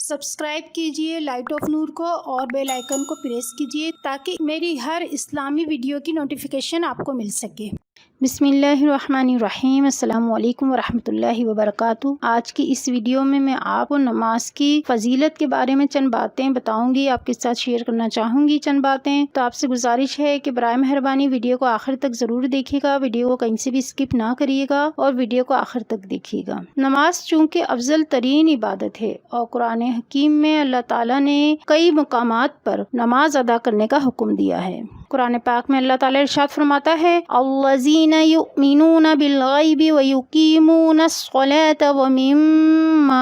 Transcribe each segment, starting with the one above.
Subscribe کیجئے light of نور کو اور بیل آئیکن کو پریس کیجئے تاکہ میری ہر اسلامی ویڈیو کی نوٹیفیکیشن آپ کو مل سکے۔ بسم اللہ الرحمن الرحیم۔ السلام علیکم ورحمۃ اللہ وبرکاتہ۔ آج کی اس ویڈیو میں آپ کو نماز کی فضیلت کے بارے میں چند باتیں بتاؤں گی، آپ کے ساتھ شیئر کرنا چاہوں گی چند باتیں۔ تو آپ سے گزارش ہے کہ برائے مہربانی ویڈیو کو آخر تک ضرور دیکھیے گا، ویڈیو کو کہیں سے بھی اسکپ نہ کریے گا اور ویڈیو کو آخر تک دیکھیے گا۔ نماز چونکہ افضل ترین عبادت ہے اور قرآن حکیم میں اللہ تعالیٰ نے کئی مقامات پر نماز ادا کرنے کا حکم دیا ہے۔ قرآن پاک میں اللہ تعالیٰ ارشاد فرماتا ہے الذین یؤمنون بالغیب ویقیمون الصلاة ومما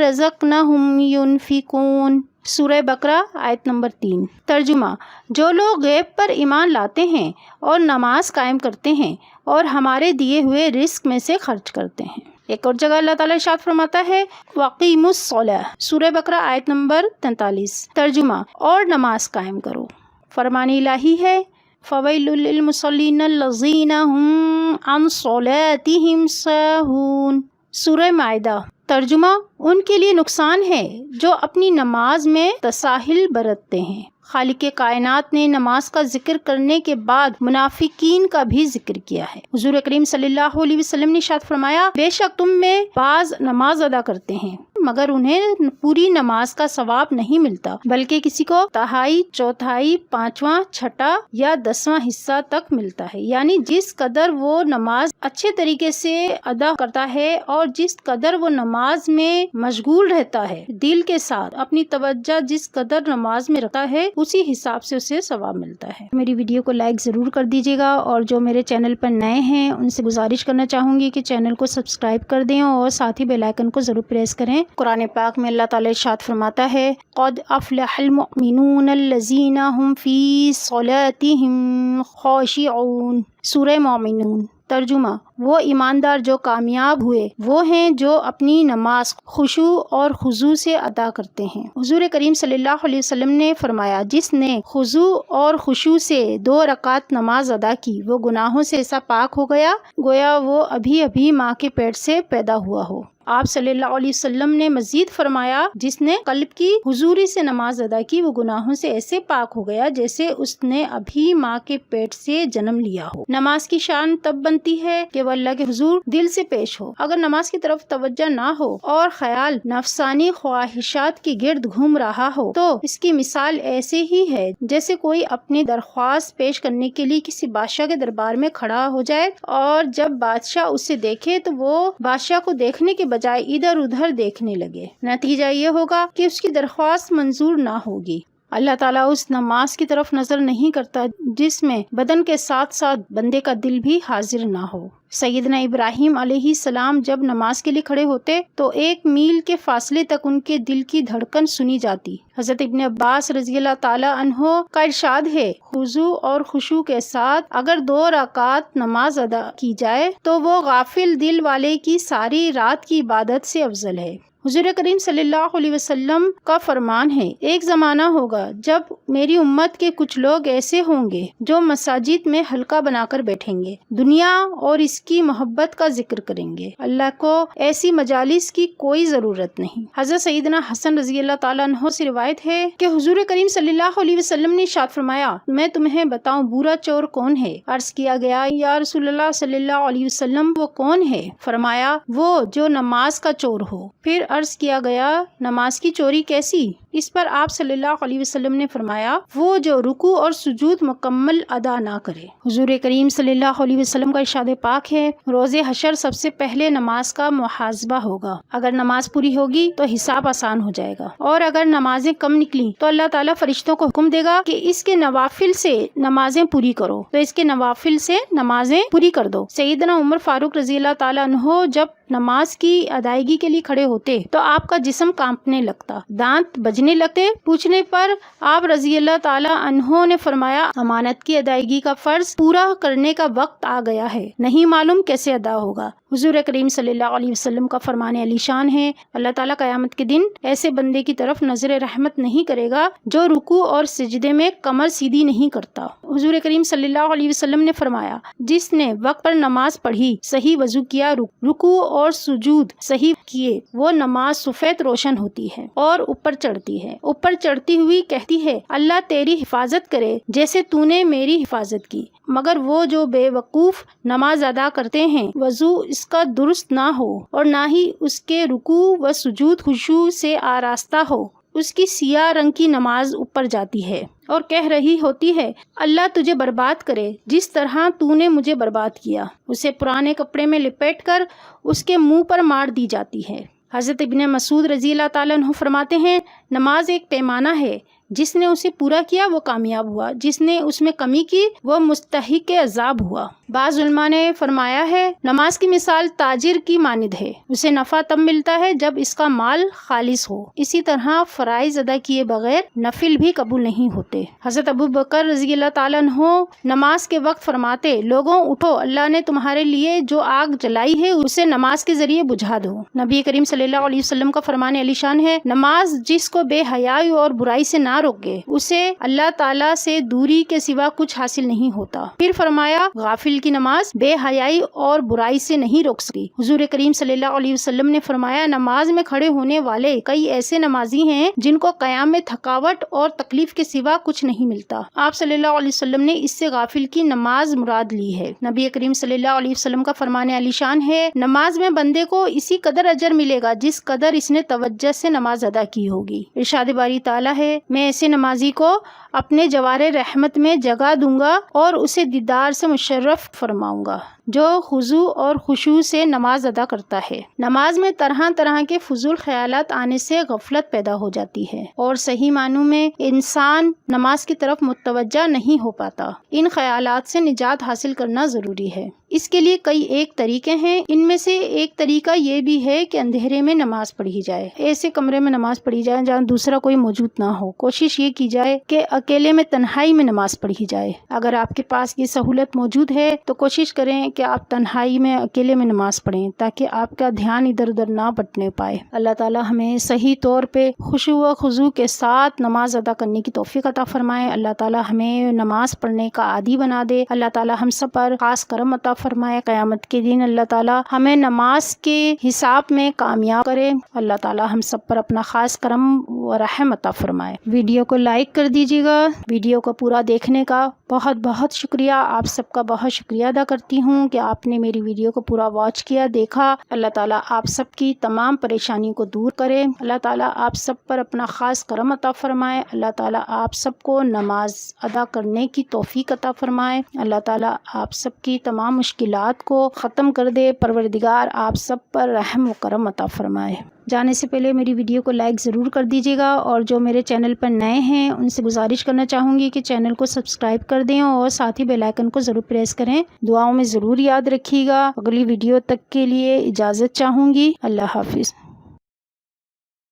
رزقناہم ینفقون۔ سورہ بقرہ آیت نمبر 3۔ ترجمہ: جو لوگ غیب پر ایمان لاتے ہیں اور نماز قائم کرتے ہیں اور ہمارے دیے ہوئے رزق میں سے خرچ کرتے ہیں۔ ایک اور جگہ اللہ تعالیٰ ارشاد فرماتا ہے وَأَقِیمُوا الصَّلَاةَ۔ سورہ بقرہ آیت نمبر 43۔ ترجمہ: اور نماز قائم کرو۔ فرمان الہی ہے فَوَيْلٌ لِّلْمُصَلِّينَ الَّذِينَ هُمْ عَنْ صَلَاتِهِمْ سَاهُونَ۔ سورہ مائدہ۔ ترجمہ: ان کے لیے نقصان ہے جو اپنی نماز میں تساہل برتتے ہیں۔ خالق کائنات نے نماز کا ذکر کرنے کے بعد منافقین کا بھی ذکر کیا ہے۔ حضور کریم صلی اللہ علیہ وسلم نے ارشاد فرمایا بے شک تم میں بعض نماز ادا کرتے ہیں مگر انہیں پوری نماز کا ثواب نہیں ملتا بلکہ کسی کو تہائی، چوتھائی، پانچواں، چھٹا یا 10واں حصہ تک ملتا ہے، یعنی جس قدر وہ نماز اچھے طریقے سے ادا کرتا ہے اور جس قدر وہ نماز میں مشغول رہتا ہے، دل کے ساتھ اپنی توجہ جس قدر نماز میں رکھتا ہے اسی حساب سے اسے ثواب ملتا ہے۔ میری ویڈیو کو لائک ضرور کر دیجیے گا اور جو میرے چینل پر نئے ہیں ان سے گزارش کرنا چاہوں گی کہ چینل کو سبسکرائب کر دیں اور ساتھ ہی بیل آئیکن کو ضرور پریس کریں۔ قرآن پاک میں اللہ تعالیٰ ارشاد فرماتا ہے قد افلح المؤمنون الذین هم فی صلاتهم خاشعون۔ سورہ مومنون۔ ترجمہ: وہ ایماندار جو کامیاب ہوئے وہ ہیں جو اپنی نماز خشوع اور خضوع سے ادا کرتے ہیں۔ حضور کریم صلی اللہ علیہ وسلم نے فرمایا جس نے خضوع اور خشوع سے 2 رکعت نماز ادا کی وہ گناہوں سے ایسا پاک ہو گیا گویا وہ ابھی ماں کے پیٹ سے پیدا ہوا ہو۔ آپ صلی اللہ علیہ وسلم نے مزید فرمایا جس نے قلب کی حضوری سے نماز ادا کی وہ گناہوں سے ایسے پاک ہو گیا جیسے اس نے ابھی ماں کے پیٹ سے جنم لیا ہو۔ نماز کی شان تب بنتی ہے کہ وہ اللہ کے حضور دل سے پیش ہو۔ اگر نماز کی طرف توجہ نہ ہو اور خیال نفسانی خواہشات کے گرد گھوم رہا ہو تو اس کی مثال ایسے ہی ہے جیسے کوئی اپنی درخواست پیش کرنے کے لیے کسی بادشاہ کے دربار میں کھڑا ہو جائے اور جب بادشاہ اسے دیکھے تو وہ بادشاہ کو دیکھنے کے بجائے ادھر ادھر دیکھنے لگے۔ نتیجہ یہ ہوگا کہ اس کی درخواست منظور نہ ہوگی۔ اللہ تعالیٰ اس نماز کی طرف نظر نہیں کرتا جس میں بدن کے ساتھ ساتھ بندے کا دل بھی حاضر نہ ہو۔ سیدنا ابراہیم علیہ السلام جب نماز کے لیے کھڑے ہوتے تو 1 میل کے فاصلے تک ان کے دل کی دھڑکن سنی جاتی۔ حضرت ابن عباس رضی اللہ تعالی عنہ کا ارشاد ہے خضوع اور خشوع کے ساتھ اگر 2 رکعات نماز ادا کی جائے تو وہ غافل دل والے کی ساری رات کی عبادت سے افضل ہے۔ حضور کریم صلی اللہ علیہ وسلم کا فرمان ہے ایک زمانہ ہوگا جب میری امت کے کچھ لوگ ایسے ہوں گے جو مساجد میں حلقہ بنا کر بیٹھیں گے، دنیا اور اس کی محبت کا ذکر کریں گے۔ اللہ کو ایسی مجالس کی کوئی ضرورت نہیں۔ حضرت سیدنا حسن رضی اللہ تعالیٰ عنہ سے روایت ہے کہ حضور کریم صلی اللہ علیہ وسلم نے ارشاد فرمایا میں تمہیں بتاؤں برا چور کون ہے؟ عرض کیا گیا یا رسول اللہ صلی اللہ علیہ وسلم وہ کون ہے؟ فرمایا وہ جو نماز کا چور ہو۔ پھر عرض کیا گیا نماز کی چوری کیسی؟ اس پر آپ صلی اللہ علیہ وسلم نے فرمایا وہ جو رکوع اور سجود مکمل ادا نہ کرے۔ حضور کریم صلی اللہ علیہ وسلم کا ارشاد پاک ہے روز حشر سب سے پہلے نماز کا محاسبہ ہوگا، اگر نماز پوری ہوگی تو حساب آسان ہو جائے گا اور اگر نمازیں کم نکلی تو اللہ تعالیٰ فرشتوں کو حکم دے گا کہ اس کے نوافل سے نمازیں پوری کرو، تو اس کے نوافل سے نمازیں پوری کر دو۔ سیدنا عمر فاروق رضی اللہ تعالیٰ عنہ جب نماز کی ادائیگی کے لیے کھڑے ہوتے تو آپ کا جسم کانپنے لگتا، دانت بجنے سمجھنے لگتے۔ پوچھنے پر آپ رضی اللہ تعالیٰ عنہ نے فرمایا امانت کی ادائیگی کا فرض پورا کرنے کا وقت آ گیا ہے، نہیں معلوم کیسے ادا ہوگا۔ حضور کریم صلی اللہ علیہ وسلم کا فرمان علی شان ہے، اللہ تعالیٰ قیامت کے دن ایسے بندے کی طرف نظر رحمت نہیں کرے گا جو رکوع اور سجدے میں کمر سیدھی نہیں کرتا۔ حضور کریم صلی اللہ علیہ وسلم نے فرمایا جس نے وقت پر نماز پڑھی، صحیح وضو کیا، رکوع اور سجود صحیح کیے، وہ نماز سفید روشن ہوتی ہے اور اوپر چڑھتی ہے، اوپر چڑھتی ہوئی کہتی ہے اللہ تیری حفاظت کرے جیسے تو نے میری حفاظت کی۔ مگر وہ جو بے وقوف نماز ادا کرتے ہیں، وضو اس کا درست نہ ہو اور نہ ہی اس کے رکوع و سجود خشوع سے آراستہ ہو، اس کی سیاہ رنگ کی نماز اوپر جاتی ہے اور کہہ رہی ہوتی ہے اللہ تجھے برباد کرے جس طرح تو نے مجھے برباد کیا۔ اسے پرانے کپڑے میں لپیٹ کر اس کے منہ پر مار دی جاتی ہے۔ حضرت ابن مسعود رضی اللہ تعالیٰ عنہ فرماتے ہیں نماز ایک پیمانہ ہے، جس نے اسے پورا کیا وہ کامیاب ہوا، جس نے اس میں کمی کی وہ مستحق عذاب ہوا۔ بعض علماء نے فرمایا ہے نماز کی مثال تاجر کی مانند ہے، اسے نفع تب ملتا ہے جب اس کا مال خالص ہو، اسی طرح فرائض ادا کیے بغیر نفل بھی قبول نہیں ہوتے۔ حضرت ابو بکر رضی اللہ تعالیٰ عنہ نماز کے وقت فرماتے لوگوں اٹھو، اللہ نے تمہارے لیے جو آگ جلائی ہے اسے نماز کے ذریعے بجھا دو۔ نبی کریم صلی اللہ علیہ وسلم کا فرمان علی شان ہے نماز جس کو بے حیائی اور برائی سے نہ روکے اسے اللہ تعالیٰ سے دوری کے سوا کچھ حاصل نہیں ہوتا۔ پھر فرمایا غافل کی نماز بے حیائی اور برائی سے نہیں روک سکتی۔ حضور کریم صلی اللہ علیہ وسلم نے فرمایا نماز میں کھڑے ہونے والے کئی ایسے نمازی ہیں جن کو قیام میں تھکاوٹ اور تکلیف کے سوا کچھ نہیں ملتا۔ آپ صلی اللہ علیہ وسلم نے اس سے غافل کی نماز مراد لی ہے۔ نبی کریم صلی اللہ علیہ وسلم کا فرمان علی شان ہے نماز میں بندے کو اسی قدر اجر ملے گا جس قدر اس نے توجہ سے نماز ادا کی ہوگی۔ ارشاد باری تعالیٰ ہے میں ایسے نمازی کو اپنے جوار رحمت میں جگہ دوں گا اور اسے دیدار سے مشرف فرماؤں گا جو خضوع اور خشوع سے نماز ادا کرتا ہے۔ نماز میں طرح طرح کے فضول خیالات آنے سے غفلت پیدا ہو جاتی ہے اور صحیح معنوں میں انسان نماز کی طرف متوجہ نہیں ہو پاتا۔ ان خیالات سے نجات حاصل کرنا ضروری ہے۔ اس کے لیے کئی ایک طریقے ہیں، ان میں سے ایک طریقہ یہ بھی ہے کہ اندھیرے میں نماز پڑھی جائے، ایسے کمرے میں نماز پڑھی جائے جہاں دوسرا کوئی موجود نہ ہو۔ کوشش یہ کی جائے کہ اکیلے میں تنہائی میں نماز پڑھی جائے۔ اگر آپ کے پاس یہ سہولت موجود ہے تو کوشش کریں کہ آپ تنہائی میں اکیلے میں نماز پڑھیں تاکہ آپ کا دھیان ادھر ادھر نہ بٹنے پائے۔ اللہ تعالیٰ ہمیں صحیح طور پہ خشوع و خضوع کے ساتھ نماز ادا کرنے کی توفیق عطا فرمائے۔ اللہ تعالیٰ ہمیں نماز پڑھنے کا عادی بنا دے۔ اللہ تعالیٰ ہم سب پر خاص کرم عطا فرمائے۔ قیامت کے دن اللہ تعالیٰ ہمیں نماز کے حساب میں کامیاب کرے۔ اللہ تعالیٰ ہم سب پر اپنا خاص کرم و رحم عطا فرمائے۔ ویڈیو کو لائک کر دیجیے گا۔ ویڈیو کو پورا دیکھنے کا بہت بہت شکریہ۔ آپ سب کا بہت شکریہ ادا کرتی ہوں کہ آپ نے میری ویڈیو کو پورا واچ کیا، دیکھا۔ اللہ تعالیٰ آپ سب کی تمام پریشانیوں کو دور کرے۔ اللہ تعالیٰ آپ سب پر اپنا خاص کرم عطا فرمائے۔ اللہ تعالیٰ آپ سب کو نماز ادا کرنے کی توفیق عطا فرمائے۔ اللہ تعالیٰ آپ سب کی تمام مشکلات کو ختم کر دے۔ پروردگار آپ سب پر رحم و کرم عطا فرمائے۔ جانے سے پہلے میری ویڈیو کو لائک ضرور کر دیجیے گا، اور جو میرے چینل پر نئے ہیں ان سے گزارش کرنا چاہوں گی کہ چینل کو سبسکرائب کر دیں اور ساتھ ہی بیل آئیکن کو ضرور پریس کریں۔ دعاؤں میں ضرور یاد رکھیے گا۔ اگلی ویڈیو تک کے لیے اجازت چاہوں گی۔ اللہ حافظ۔